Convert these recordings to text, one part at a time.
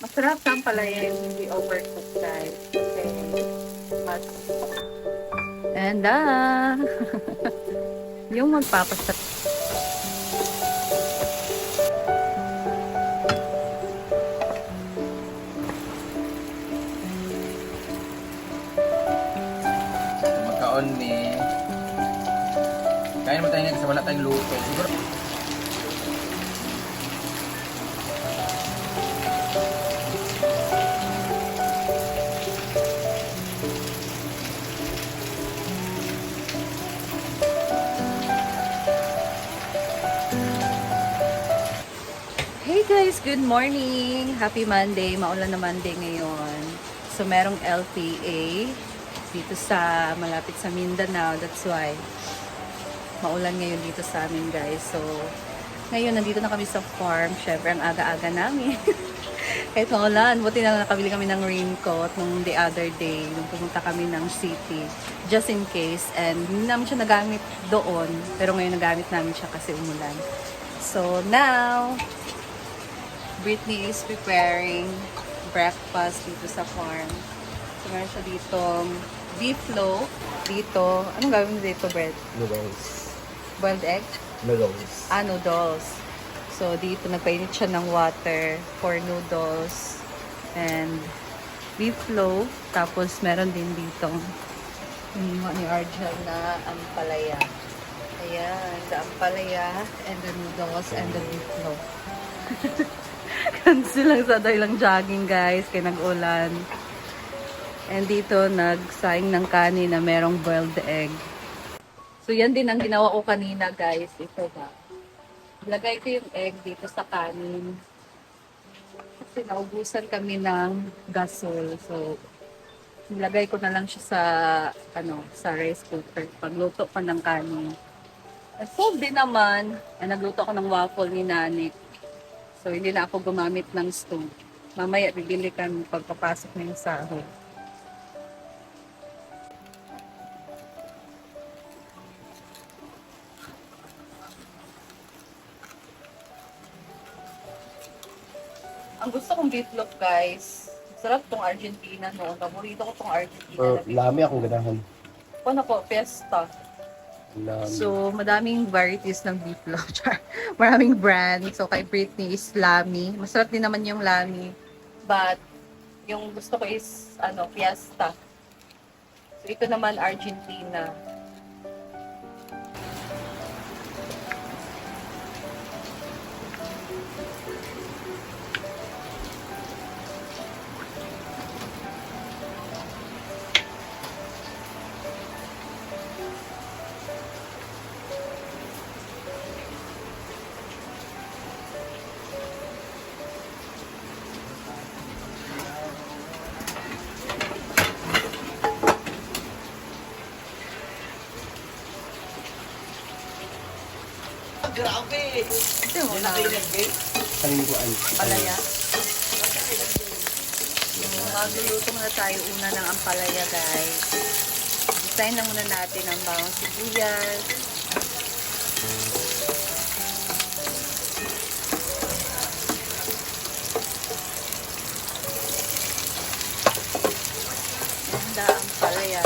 Masarap ang palaya yung hindi overcooked guys. Kasi mas... And yung magpapasarap. Magkaon ni kain mo tayo kasi wala tayong luto. Siguro Hey guys, good morning! Happy Monday! Maulan na Monday ngayon. So merong LPA dito sa malapit sa Mindanao. That's why maulan ngayon dito sa amin guys. So ngayon nandito na kami sa farm. Syempre ang aga-aga namin. Kahit maulan, buti na lang nakabili kami ng raincoat nung the other day nung pumunta kami ng city. Just in case. And hindi namin siya nagamit doon. Pero ngayon nagamit namin siya kasi umulan. So now, Brittany is preparing breakfast dito sa farm. So, meron siya ditong beef loaf. Dito, anong gawin mo dito, Brett? noodles. Boiled egg? Noodles. Noodles. So, dito nagpainit siya ng water for noodles and beef loaf. Tapos, meron din dito ni Argel na ampalaya. Ayan, the ampalaya and the noodles and the beef loaf. Cancel lang sa dahilang jogging guys, kaya nag-ulan. And dito, nagsaing ng kanin na merong boiled egg. So yan din ang ginawa ko kanina guys. Ito ba? Lagay ko yung egg dito sa kanin. Kasi naubusan kami ng gasol. So, nilagay ko na lang siya sa, sa rice cooker. Pagluto pa ng kanin. At so din naman, nagluto ako ng waffle ni Nanik. So, hindi na ako gumamit ng stove. Mamaya, bibili kami pagpapasok na yung sahod. Ang gusto kong beefloaf, guys. Sarap tong Argentina, no? Paborito ko tong Argentina. Lami akong ganahan. Ano ko? Fiesta. Lami. So, madaming varieties ng beefloaf. Maraming brand. So, kay Britney is Lamy. Masarap din naman yung Lamy. But, yung gusto ko is, Fiesta. So, ito naman Argentina. Grabe! Ito yung una. Kalingkuan. Palaya. Magluluto muna tayo una ng ampalaya, guys. Design lang muna natin ang bawang sibuyas. Handa ang ampalaya.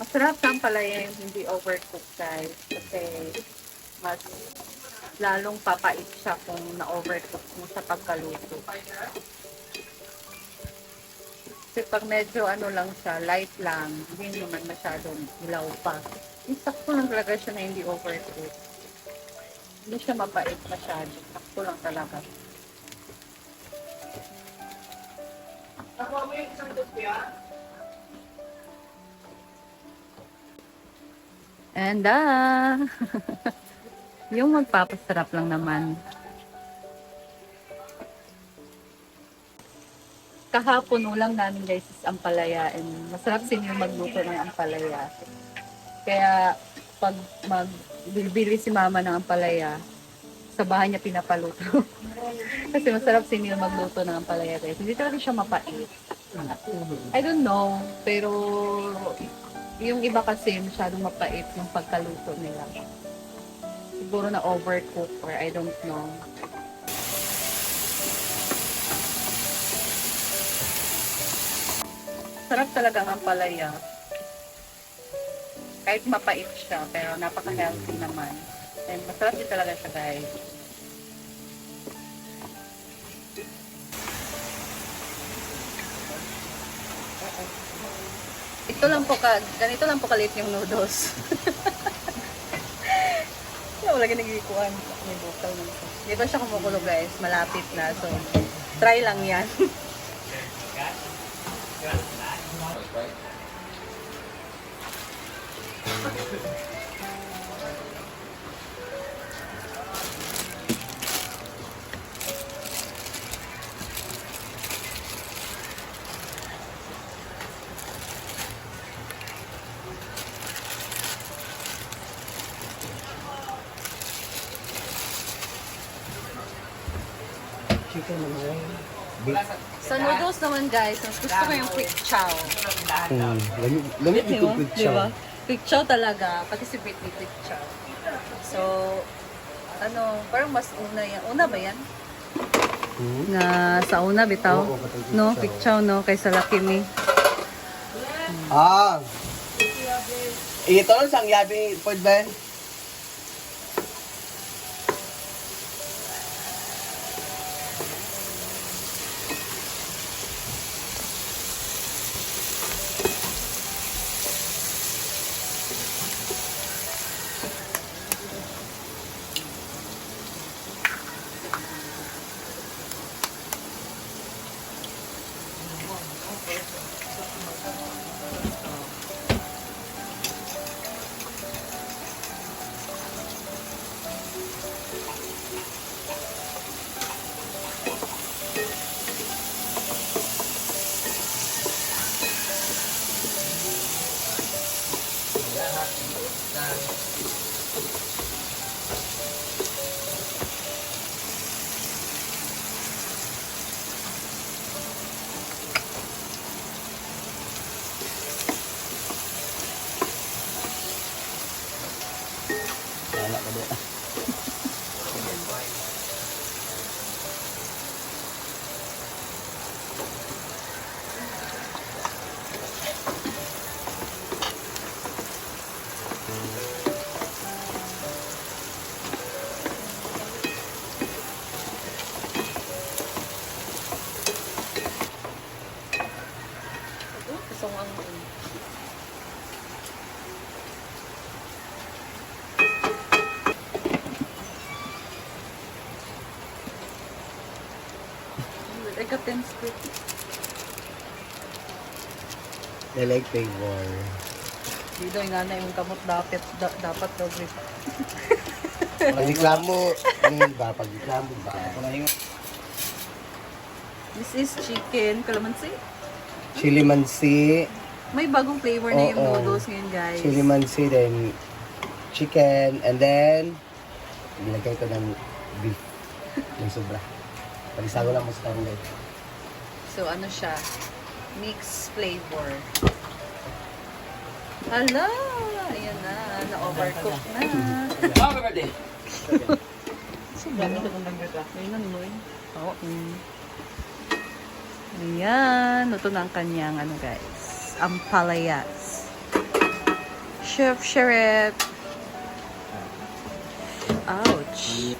Masarap ang ampalaya yung hindi overcooked, guys. Kasi mas lalong papait siya kung na-overcook mo sa pagkaluto. Kasi pag medyo lang siya, light lang, hindi naman masyadong ilaw pa. Yung sakto lang talaga siya na hindi overcook. Hindi siya mapait masyado. Sakto lang talaga. Nakuha mo yung isang tupya? And yung magpapasarap lang naman. Kahapon ulang namin guys is ampalaya and masarap din yung magluto ng ampalaya. Kaya pag magbibili si mama ng ampalaya, sa bahay niya pinapaluto. Kasi masarap si Neil magluto ng ampalaya guys. Hindi talaga siya mapait. I don't know, pero yung iba kasi masyadong mapait yung pagkaluto nila. Siguro na overcook or I don't know. Sarap talaga ang palaya. Kahit mapait siya, pero napaka-healthy naman. And masarap din talaga siya, guys. Ganito lang po kalit yung noodles. Wala ginagikuan. May bukal na ito. Di ba siya kumukulo, guys? Malapit na. So, try lang yan. Chicken naman. Beef. Sa noodles naman, guys, mas gusto ko yung quick chow. Lamit ito Diba? quick chow. Diba? Quick chow talaga. Pati si Britney quick chow. So, parang mas una yan. Una ba yan? Na sa una, bitaw? Oo, patay quick No, chow. quick chow, no? Kaysa Lucky Me. Ah! Ito lang sang yabi, Pod Ben. Wala ka doon. Gusto ang I got 10 squid. I like flavor. Dito yung nanay yung kamot dapat daw grip. Pag-reklamo, ba? Pag-reklamo ba? This is chicken calamansi. Chili mansi, May bagong flavor na yung Oo. noodles ngayon, guys. chili mansi, then chicken, and then nilagay ko ng beef. Yung sobra. Palisago lang mo sa karne. So, ano siya? Mixed flavor. Hala! Ayan na. Na-overcook na. So, dami na itong nagdata. Ayun mo eh. Oo. Ayan. Ito na ang kanyang, guys. Ampalayas. Chef Sharep. Ouch.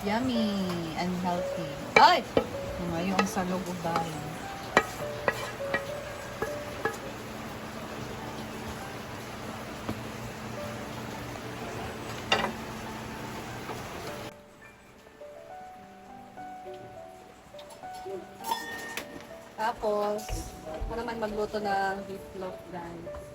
Yummy and healthy. Ay! Ngayon sa lugubayan. Tapos, ako naman magluto ng beef loaf, guys.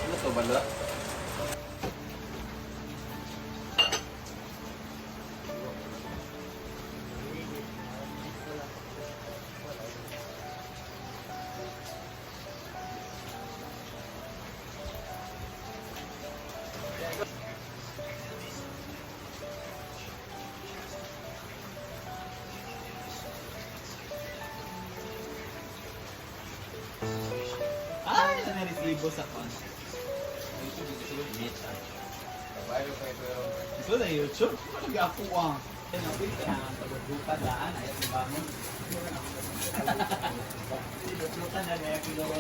Ano to, bala? Ay, naniresibo sa kon. Ito na YouTube? Ano ako ah? Pinapit ka na ang pagbubuka daan. Ayaw yung bangon. Pagbubuka na kaya kilawa.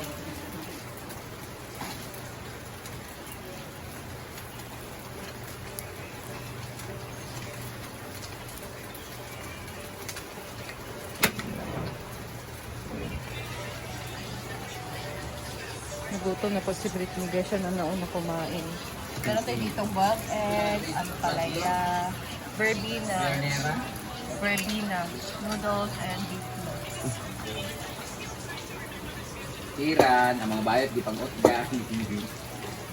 Nagutom na po si Britney guys, siya na nauna kumain. Meron tayo dito bug egg, ampalaya, verbena, noodles, and beef noodles. Tiran, ang mga bayad di pang-utga.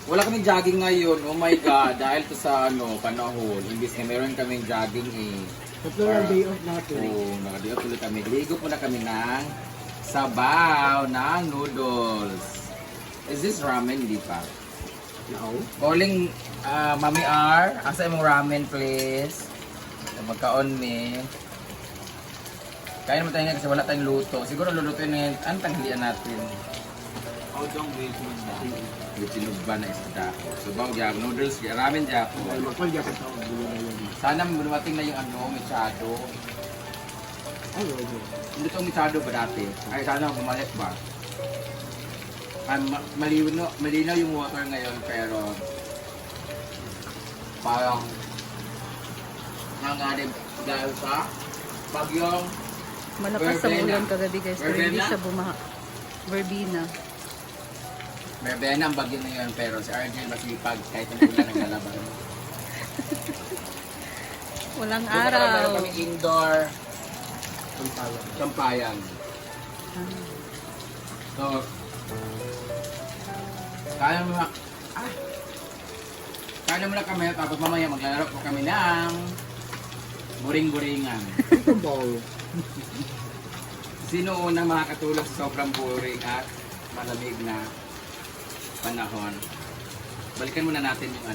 Wala kaming jogging ngayon. Oh my God. Dahil to sa panahon. Imbis na meron kaming jogging eh. Tatlo lang day off natin. Oo, naka-day off tuloy kami. Ligo po na kami ng sabaw ng noodles. Is this ramen? Di pa. No. Calling Mami R. Asa imong ramen please? Magkaon me. Kaya naman tayo nga kasi wala tayong luto. Siguro lulutuin na yun. Anong tanghalian natin? Odong with with sinugba na isda. Subaw dyan, noodles, ramen dyan. Lokal dyan ka tawag. Sana dumating na yung mechado. Ay, okay. Hindi itong mechado ba dati? Ay, sana bumalik ba? Malinaw yung water ngayon pero parang nanganib dahil sa bagyong Malakas sa Verbena. ulan kagabi guys, pero hindi Verbena? siya bumaha. Verbena. Verbena ang bagyo na yun pero si Argel masipag kahit ang ulan naglalaban. Walang Doon araw. meron kami indoor Sampalan. sampayan. So, kaya mo kaya mo na kami tapos mamaya maglalaro po kami ng buring-buringan. Ito ball. Sino unang makakatulog sa sobrang boring at malamig na panahon? Balikan muna natin yung